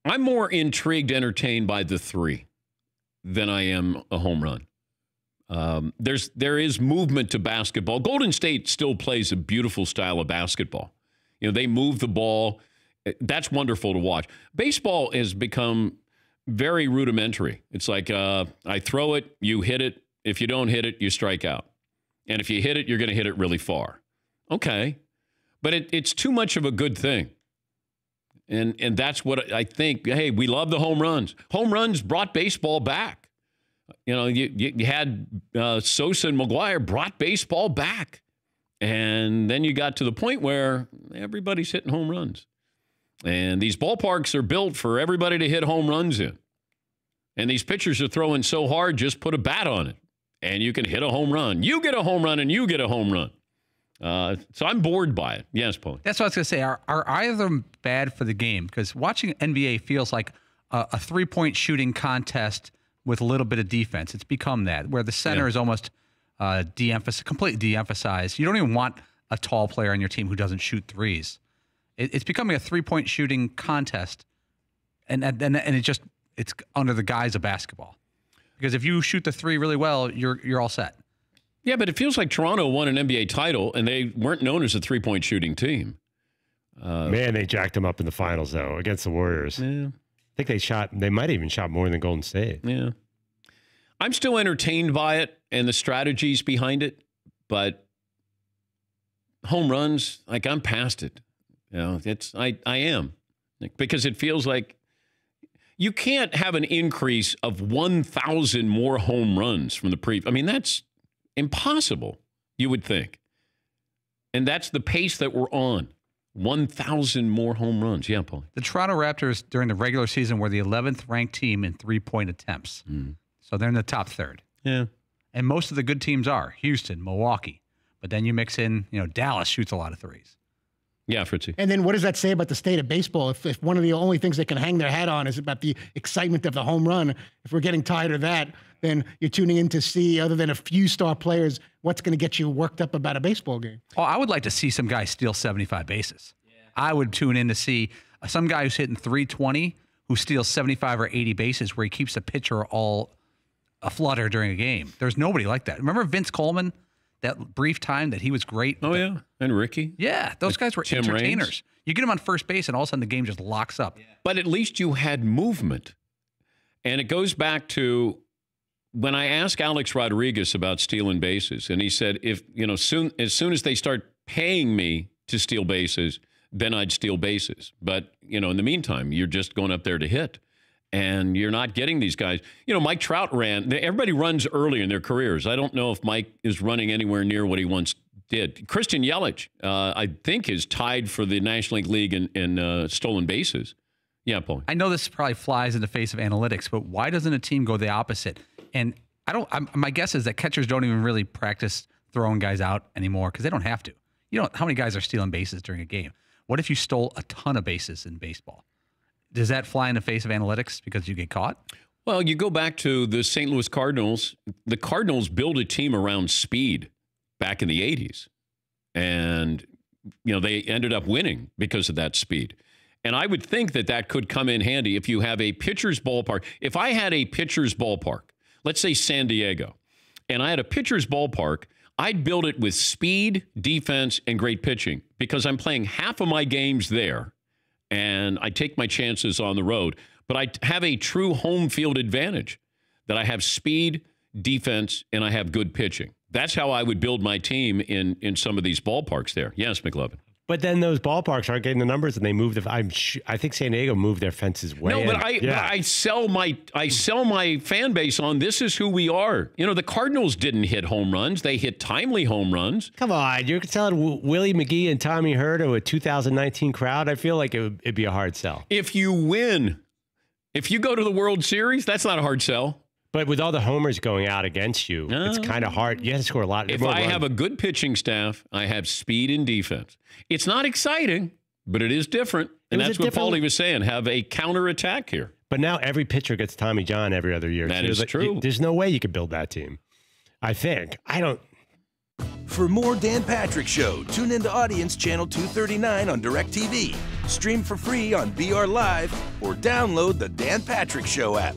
I'm more intrigued, entertained by the three than I am a home run. There is movement to basketball. Golden State still plays a beautiful style of basketball. You know, they move the ball. That's wonderful to watch. Baseball has become very rudimentary. It's like I throw it, you hit it. If you don't hit it, you strike out. And if you hit it, you're going to hit it really far. Okay. But it's too much of a good thing. And that's what I think. Hey, we love the home runs. Home runs brought baseball back. You know, you had Sosa and McGuire brought baseball back. And then you got to the point where everybody's hitting home runs. And these ballparks are built for everybody to hit home runs in. And these pitchers are throwing so hard, just put a bat on it. And you can hit a home run. You get a home run and you get a home run. So I'm bored by it. Yes, Paul. That's what I was going to say. Are either of them bad for the game? Because watching NBA feels like a three-point shooting contest with a little bit of defense. It's become that, where the center is almost completely de-emphasized. You don't even want a tall player on your team who doesn't shoot threes. It's becoming a three-point shooting contest, and it's under the guise of basketball. Because if you shoot the three really well, you're all set. Yeah, but it feels like Toronto won an NBA title, and they weren't known as a three-point shooting team. Man, they jacked them up in the finals, though, against the Warriors. Yeah. I think they might have even shot more than Golden State. Yeah. I'm still entertained by it and the strategies behind it, but home runs, like, I'm past it. You know, I am. Because it feels like you can't have an increase of 1,000 more home runs from the previous. I mean, that's impossible, you would think. And that's the pace that we're on. 1,000 more home runs. Yeah, Paul. The Toronto Raptors during the regular season were the 11th ranked team in three-point attempts. So they're in the top third. Yeah. And most of the good teams are Houston, Milwaukee. But then you mix in, Dallas shoots a lot of threes. Yeah, Fritzy. And then what does that say about the state of baseball? If one of the only things they can hang their hat on is about the excitement of the home run, if we're getting tired of that, then you're tuning in to see, other than a few star players, what's going to get you worked up about a baseball game. Oh, I would like to see some guy steal 75 bases. Yeah. I would tune in to see some guy who's hitting 320 who steals 75 or 80 bases where he keeps the pitcher all aflutter during a game. There's nobody like that. Remember Vince Coleman? That brief time that he was great. Oh, yeah. And Ricky. Yeah. Those guys were Tim entertainers. Raines. You get him on first base, and all of a sudden the game just locks up. Yeah. But at least you had movement. And it goes back to when I asked Alex Rodriguez about stealing bases, and he said, as soon as they start paying me to steal bases, then I'd steal bases. But, in the meantime, you're just going up there to hit. And you're not getting these guys. Mike Trout ran. Everybody runs early in their careers. I don't know if Mike is running anywhere near what he once did. Christian Yelich, I think, is tied for the National League in stolen bases. Yeah, Paul. I know this probably flies in the face of analytics, but why doesn't a team go the opposite? And my guess is that catchers don't even really practice throwing guys out anymore because they don't have to. How many guys are stealing bases during a game? What if you stole a ton of bases in baseball? Does that fly in the face of analytics because you get caught? Well, you go back to the St. Louis Cardinals. The Cardinals built a team around speed back in the 80s. And, they ended up winning because of that speed. And I would think that could come in handy if you have a pitcher's ballpark. If I had a pitcher's ballpark, let's say San Diego, and I had a pitcher's ballpark, I'd build it with speed, defense, and great pitching because I'm playing half of my games there. And I take my chances on the road. But I have a true home field advantage that I have speed, defense, and I have good pitching. That's how I would build my team in some of these ballparks there. Yes, McLovin. But then those ballparks aren't getting the numbers, and they move I think San Diego moved their fences way. No, but I sell my fan base on this is who we are. The Cardinals didn't hit home runs; they hit timely home runs. Come on, you're selling Willie McGee and Tommy Hurt to a 2019 crowd. I feel like it'd be a hard sell. If you win, if you go to the World Series, that's not a hard sell. But with all the homers going out against you, it's kind of hard. You have to score a lot. If I have a good pitching staff, I have speed and defense. It's not exciting, but it is different. And that's what Paulie was saying. Have a counterattack here. But now every pitcher gets Tommy John every other year. That is true. There's no way you could build that team. I think. I don't. For more Dan Patrick Show, tune into Audience Channel 239 on DirecTV. Stream for free on BR Live or download the Dan Patrick Show app.